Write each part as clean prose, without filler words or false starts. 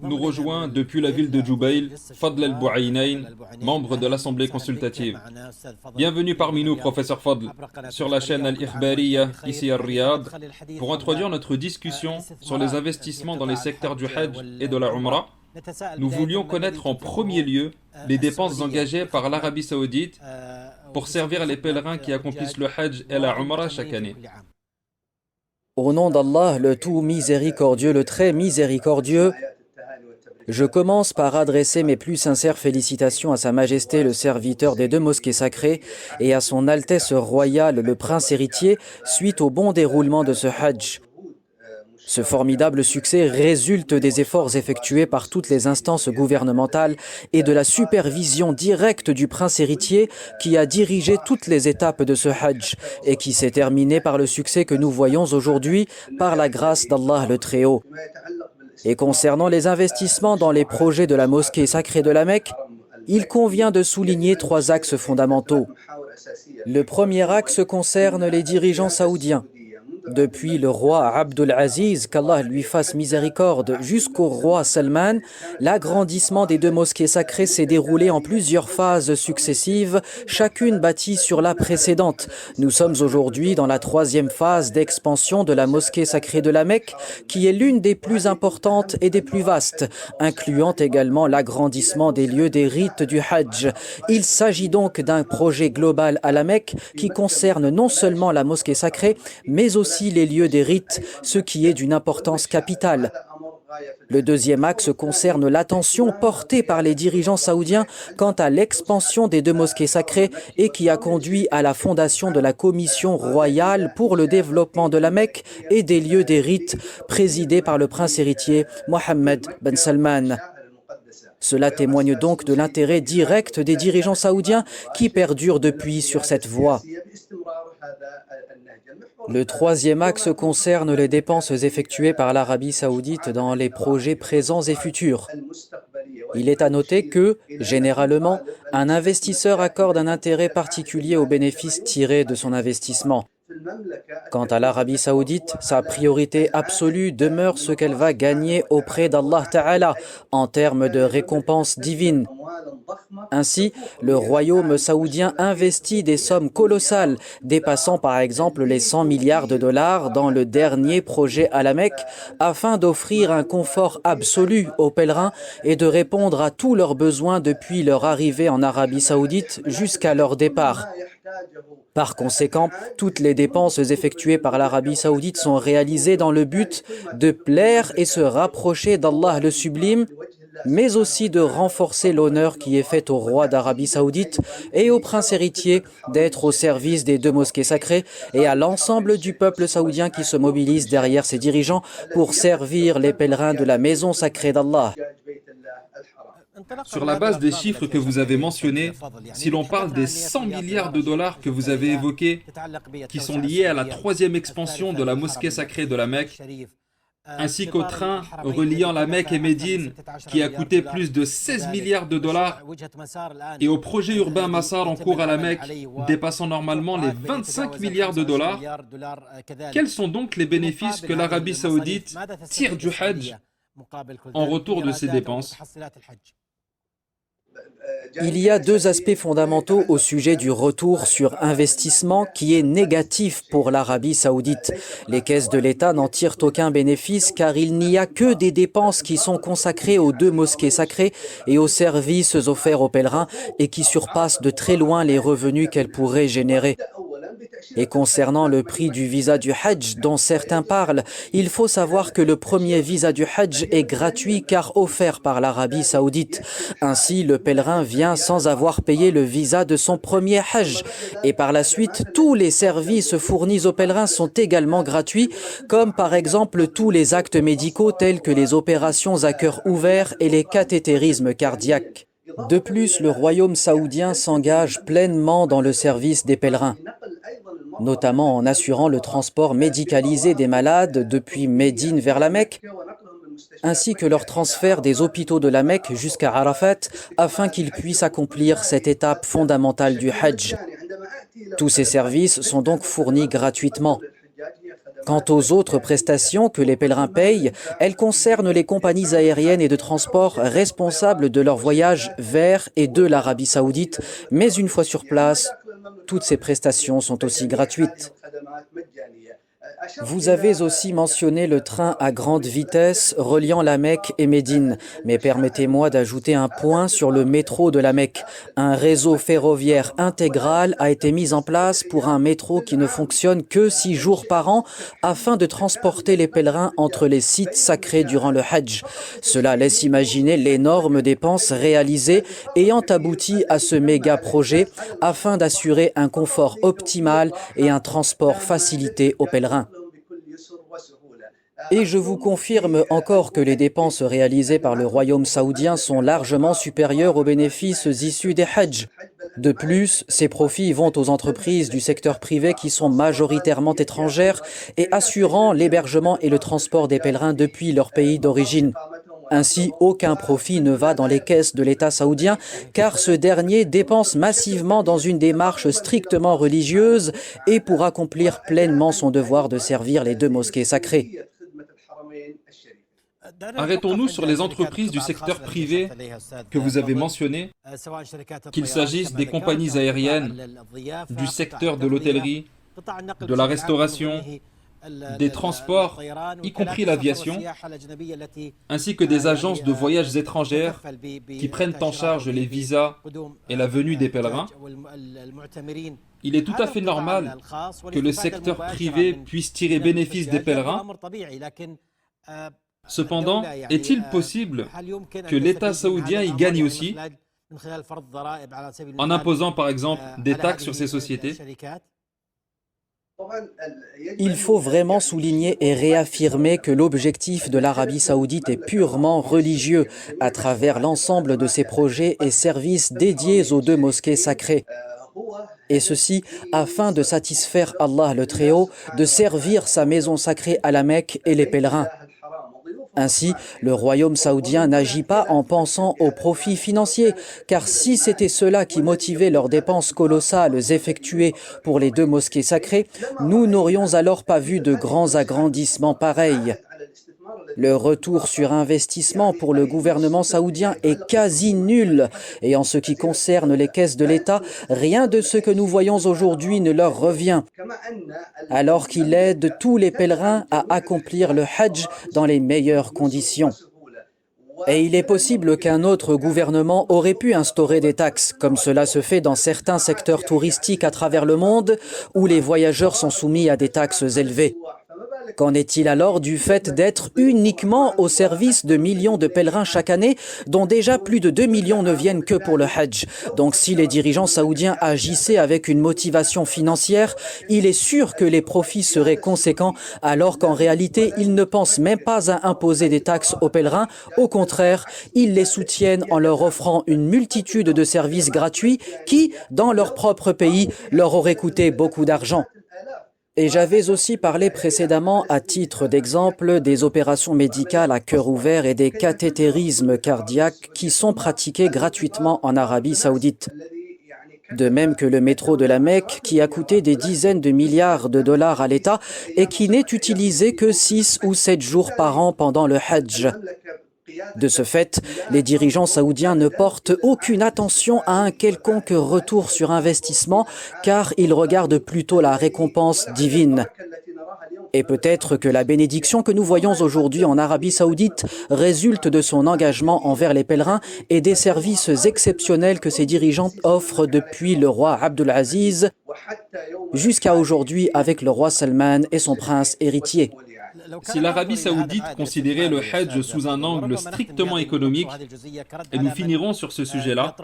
nous rejoint depuis la ville de Jubail, Fadl El-Bouaïnain, membre de l'Assemblée consultative. Bienvenue parmi nous, professeur Fadl, sur la chaîne Al-Ikhbariya, ici à Riyad, pour introduire notre discussion sur les investissements dans les secteurs du Hajj et de la Umrah. Nous voulions connaître en premier lieu les dépenses engagées par l'Arabie Saoudite pour servir les pèlerins qui accomplissent le Hajj et la Umrah chaque année. Au nom d'Allah, le tout miséricordieux, le très miséricordieux, je commence par adresser mes plus sincères félicitations à Sa Majesté le serviteur des deux mosquées sacrées et à Son Altesse royale le prince héritier suite au bon déroulement de ce Hajj. Ce formidable succès résulte des efforts effectués par toutes les instances gouvernementales et de la supervision directe du prince héritier qui a dirigé toutes les étapes de ce Hajj et qui s'est terminé par le succès que nous voyons aujourd'hui par la grâce d'Allah le Très-Haut. Et concernant les investissements dans les projets de la mosquée sacrée de la Mecque, il convient de souligner trois axes fondamentaux. Le premier axe concerne les dirigeants saoudiens. Depuis le roi Abdul Aziz, qu'Allah lui fasse miséricorde, jusqu'au roi Salman, l'agrandissement des deux mosquées sacrées s'est déroulé en plusieurs phases successives, chacune bâtie sur la précédente. Nous sommes aujourd'hui dans la troisième phase d'expansion de la mosquée sacrée de la Mecque, qui est l'une des plus importantes et des plus vastes, incluant également l'agrandissement des lieux des rites du Hajj. Il s'agit donc d'un projet global à la Mecque qui concerne non seulement la mosquée sacrée, mais aussi les lieux des rites, ce qui est d'une importance capitale. Le deuxième axe concerne l'attention portée par les dirigeants saoudiens quant à l'expansion des deux mosquées sacrées et qui a conduit à la fondation de la Commission royale pour le développement de la Mecque et des lieux des rites, présidée par le prince héritier Mohammed Ben Salman. Cela témoigne donc de l'intérêt direct des dirigeants saoudiens qui perdurent depuis sur cette voie. Le troisième axe concerne les dépenses effectuées par l'Arabie saoudite dans les projets présents et futurs. Il est à noter que, généralement, un investisseur accorde un intérêt particulier aux bénéfices tirés de son investissement. Quant à l'Arabie saoudite, sa priorité absolue demeure ce qu'elle va gagner auprès d'Allah Ta'ala en termes de récompenses divines. Ainsi, le royaume saoudien investit des sommes colossales, dépassant par exemple les 100 milliards de dollars dans le dernier projet à la Mecque, afin d'offrir un confort absolu aux pèlerins et de répondre à tous leurs besoins depuis leur arrivée en Arabie saoudite jusqu'à leur départ. Par conséquent, toutes les dépenses effectuées par l'Arabie saoudite sont réalisées dans le but de plaire et se rapprocher d'Allah le Sublime, mais aussi de renforcer l'honneur qui est fait au roi d'Arabie saoudite et au prince héritier d'être au service des deux mosquées sacrées et à l'ensemble du peuple saoudien qui se mobilise derrière ses dirigeants pour servir les pèlerins de la maison sacrée d'Allah. Sur la base des chiffres que vous avez mentionnés, si l'on parle des 100 milliards de dollars que vous avez évoqués, qui sont liés à la troisième expansion de la mosquée sacrée de la Mecque, ainsi qu'au train reliant la Mecque et Médine, qui a coûté plus de 16 milliards de dollars, et au projet urbain Massar en cours à la Mecque, dépassant normalement les 25 milliards de dollars, quels sont donc les bénéfices que l'Arabie saoudite tire du Hajj en retour de ces dépenses? Il y a deux aspects fondamentaux au sujet du retour sur investissement qui est négatif pour l'Arabie saoudite. Les caisses de l'État n'en tirent aucun bénéfice car il n'y a que des dépenses qui sont consacrées aux deux mosquées sacrées et aux services offerts aux pèlerins et qui surpassent de très loin les revenus qu'elles pourraient générer. Et concernant le prix du visa du Hajj dont certains parlent, il faut savoir que le premier visa du Hajj est gratuit car offert par l'Arabie saoudite. Ainsi, le pèlerin vient sans avoir payé le visa de son premier Hajj. Et par la suite, tous les services fournis aux pèlerins sont également gratuits, comme par exemple tous les actes médicaux tels que les opérations à cœur ouvert et les cathétérismes cardiaques. De plus, le royaume saoudien s'engage pleinement dans le service des pèlerins, notamment en assurant le transport médicalisé des malades depuis Médine vers la Mecque, ainsi que leur transfert des hôpitaux de la Mecque jusqu'à Arafat afin qu'ils puissent accomplir cette étape fondamentale du Hajj. Tous ces services sont donc fournis gratuitement. Quant aux autres prestations que les pèlerins payent, elles concernent les compagnies aériennes et de transport responsables de leur voyage vers et de l'Arabie Saoudite, mais une fois sur place, toutes ces prestations sont aussi gratuites. Vous avez aussi mentionné le train à grande vitesse reliant la Mecque et Médine, mais permettez-moi d'ajouter un point sur le métro de la Mecque. Un réseau ferroviaire intégral a été mis en place pour un métro qui ne fonctionne que 6 jours par an afin de transporter les pèlerins entre les sites sacrés durant le Hajj. Cela laisse imaginer l'énorme dépense réalisée ayant abouti à ce méga projet afin d'assurer un confort optimal et un transport facilité aux pèlerins. Et je vous confirme encore que les dépenses réalisées par le royaume saoudien sont largement supérieures aux bénéfices issus des Hajj. De plus, ces profits vont aux entreprises du secteur privé qui sont majoritairement étrangères et assurant l'hébergement et le transport des pèlerins depuis leur pays d'origine. Ainsi, aucun profit ne va dans les caisses de l'État saoudien car ce dernier dépense massivement dans une démarche strictement religieuse et pour accomplir pleinement son devoir de servir les 2 mosquées sacrées. Arrêtons-nous sur les entreprises du secteur privé que vous avez mentionnées, qu'il s'agisse des compagnies aériennes, du secteur de l'hôtellerie, de la restauration, des transports, y compris l'aviation, ainsi que des agences de voyages étrangères qui prennent en charge les visas et la venue des pèlerins. Il est tout à fait normal que le secteur privé puisse tirer bénéfice des pèlerins. Cependant, est-il possible que l'État saoudien y gagne aussi en imposant par exemple des taxes sur ces sociétés? Il faut vraiment souligner et réaffirmer que l'objectif de l'Arabie saoudite est purement religieux à travers l'ensemble de ses projets et services dédiés aux 2 mosquées sacrées. Et ceci afin de satisfaire Allah le Très-Haut, de servir sa maison sacrée à la Mecque et les pèlerins. Ainsi, le royaume saoudien n'agit pas en pensant aux profits financiers, car si c'était cela qui motivait leurs dépenses colossales effectuées pour les 2 mosquées sacrées, nous n'aurions alors pas vu de grands agrandissements pareils. Le retour sur investissement pour le gouvernement saoudien est quasi nul et en ce qui concerne les caisses de l'État, rien de ce que nous voyons aujourd'hui ne leur revient, alors qu'il aide tous les pèlerins à accomplir le Hajj dans les meilleures conditions. Et il est possible qu'un autre gouvernement aurait pu instaurer des taxes, comme cela se fait dans certains secteurs touristiques à travers le monde, où les voyageurs sont soumis à des taxes élevées. Qu'en est-il alors du fait d'être uniquement au service de millions de pèlerins chaque année, dont déjà plus de 2 millions ne viennent que pour le Hajj? Donc si les dirigeants saoudiens agissaient avec une motivation financière, il est sûr que les profits seraient conséquents, alors qu'en réalité, ils ne pensent même pas à imposer des taxes aux pèlerins. Au contraire, ils les soutiennent en leur offrant une multitude de services gratuits qui, dans leur propre pays, leur auraient coûté beaucoup d'argent. Et j'avais aussi parlé précédemment, à titre d'exemple, des opérations médicales à cœur ouvert et des cathétérismes cardiaques qui sont pratiqués gratuitement en Arabie saoudite. De même que le métro de la Mecque, qui a coûté des dizaines de milliards de dollars à l'État et qui n'est utilisé que 6 ou 7 jours par an pendant le Hajj. De ce fait, les dirigeants saoudiens ne portent aucune attention à un quelconque retour sur investissement car ils regardent plutôt la récompense divine. Et peut-être que la bénédiction que nous voyons aujourd'hui en Arabie saoudite résulte de son engagement envers les pèlerins et des services exceptionnels que ses dirigeants offrent depuis le roi Abdul Aziz jusqu'à aujourd'hui avec le roi Salman et son prince héritier. Si l'Arabie saoudite considérait le Hajj sous un angle strictement économique, et nous finirons sur ce sujet-là,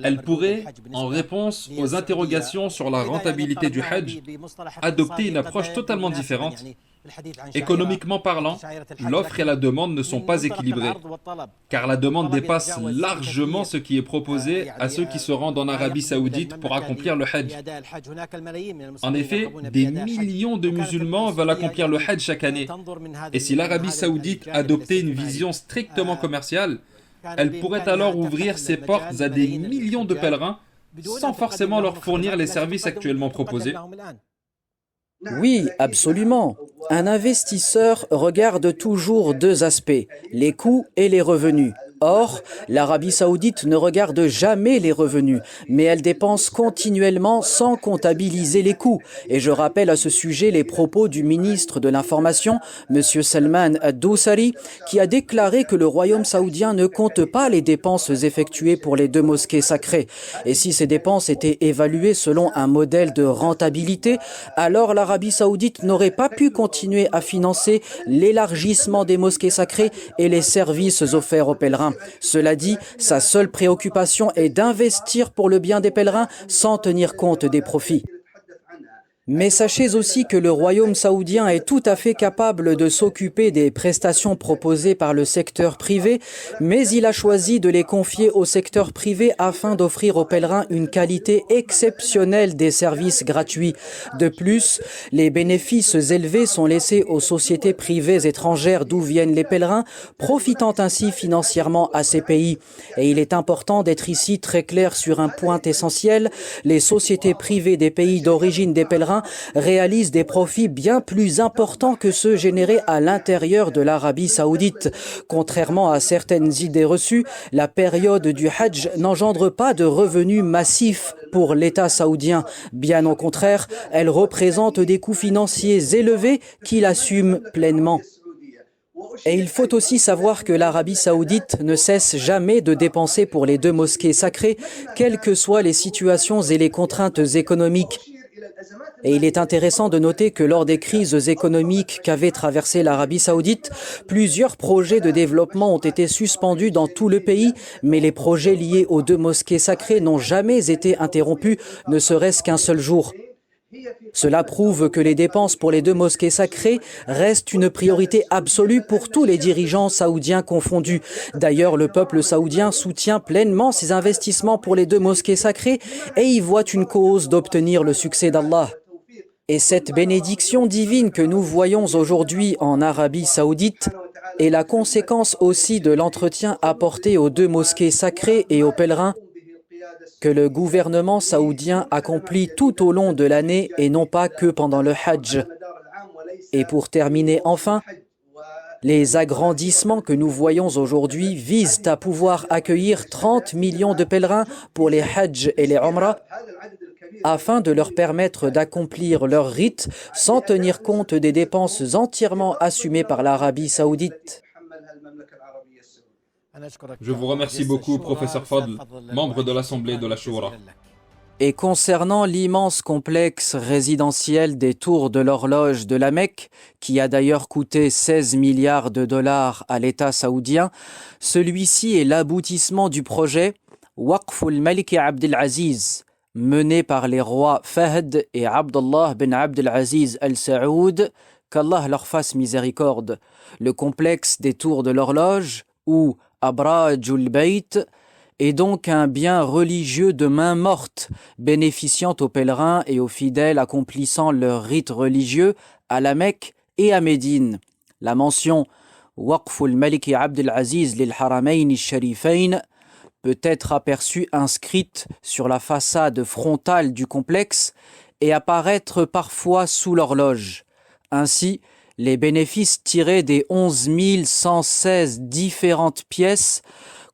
elle pourrait, en réponse aux interrogations sur la rentabilité du Hajj, adopter une approche totalement différente. Économiquement parlant, l'offre et la demande ne sont pas équilibrées, car la demande dépasse largement ce qui est proposé à ceux qui se rendent en Arabie saoudite pour accomplir le Hajj. En effet, des millions de musulmans veulent accomplir le Hajj chaque année, et si l'Arabie saoudite adoptait une vision strictement commerciale, elle pourrait alors ouvrir ses portes à des millions de pèlerins sans forcément leur fournir les services actuellement proposés. Oui, absolument. Un investisseur regarde toujours deux aspects, les coûts et les revenus. Or, l'Arabie saoudite ne regarde jamais les revenus, mais elle dépense continuellement sans comptabiliser les coûts. Et je rappelle à ce sujet les propos du ministre de l'Information, M. Salman ad-Dosari, qui a déclaré que le royaume saoudien ne compte pas les dépenses effectuées pour les deux mosquées sacrées. Et si ces dépenses étaient évaluées selon un modèle de rentabilité, alors l'Arabie saoudite n'aurait pas pu continuer à financer l'élargissement des mosquées sacrées et les services offerts aux pèlerins. Cela dit, sa seule préoccupation est d'investir pour le bien des pèlerins sans tenir compte des profits. Mais sachez aussi que le royaume saoudien est tout à fait capable de s'occuper des prestations proposées par le secteur privé, mais il a choisi de les confier au secteur privé afin d'offrir aux pèlerins une qualité exceptionnelle des services gratuits. De plus, les bénéfices élevés sont laissés aux sociétés privées étrangères d'où viennent les pèlerins, profitant ainsi financièrement à ces pays. Et il est important d'être ici très clair sur un point essentiel, les sociétés privées des pays d'origine des pèlerins réalisent des profits bien plus importants que ceux générés à l'intérieur de l'Arabie saoudite. Contrairement à certaines idées reçues, la période du Hajj n'engendre pas de revenus massifs pour l'État saoudien. Bien au contraire, elle représente des coûts financiers élevés qu'il assume pleinement. Et il faut aussi savoir que l'Arabie saoudite ne cesse jamais de dépenser pour les deux mosquées sacrées, quelles que soient les situations et les contraintes économiques. Et il est intéressant de noter que lors des crises économiques qu'avait traversé l'Arabie saoudite, plusieurs projets de développement ont été suspendus dans tout le pays, mais les projets liés aux deux mosquées sacrées n'ont jamais été interrompus, ne serait-ce qu'un seul jour. Cela prouve que les dépenses pour les deux mosquées sacrées restent une priorité absolue pour tous les dirigeants saoudiens confondus. D'ailleurs, le peuple saoudien soutient pleinement ces investissements pour les deux mosquées sacrées et y voit une cause d'obtenir le succès d'Allah. Et cette bénédiction divine que nous voyons aujourd'hui en Arabie saoudite est la conséquence aussi de l'entretien apporté aux deux mosquées sacrées et aux pèlerins que le gouvernement saoudien accomplit tout au long de l'année et non pas que pendant le Hajj. Et pour terminer enfin, les agrandissements que nous voyons aujourd'hui visent à pouvoir accueillir 30 millions de pèlerins pour les Hajj et les Umrah afin de leur permettre d'accomplir leur rite sans tenir compte des dépenses entièrement assumées par l'Arabie saoudite. Je vous remercie beaucoup, professeur Fadl, membre de l'Assemblée de la Shura. Et concernant l'immense complexe résidentiel des tours de l'horloge de la Mecque, qui a d'ailleurs coûté 16 milliards de dollars à l'État saoudien, celui-ci est l'aboutissement du projet Waqf al-Malik Abdel Aziz, mené par les rois Fahd et Abdullah bin Abdel Aziz al-Saoud, qu'Allah leur fasse miséricorde. Le complexe des tours de l'horloge, ou Abrajul Bayt, est donc un bien religieux de main morte, bénéficiant aux pèlerins et aux fidèles accomplissant leur rite religieux à la Mecque et à Médine. La mention Waqful Maliki Abdel Aziz lil Haramayn al-Sharifayn peut être aperçue inscrite sur la façade frontale du complexe et apparaître parfois sous l'horloge. Ainsi, les bénéfices tirés des 11 116 différentes pièces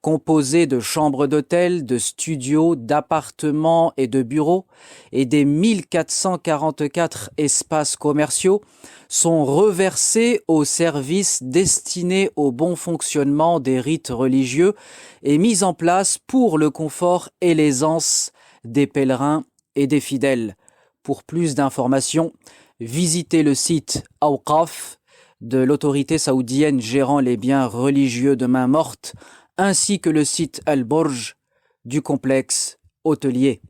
composées de chambres d'hôtel, de studios, d'appartements et de bureaux et des 1444 espaces commerciaux sont reversés aux services destinés au bon fonctionnement des rites religieux et mis en place pour le confort et l'aisance des pèlerins et des fidèles. Pour plus d'informations, visitez le site Awqaf de l'autorité saoudienne gérant les biens religieux de main morte, ainsi que le site Al-Burj du complexe hôtelier.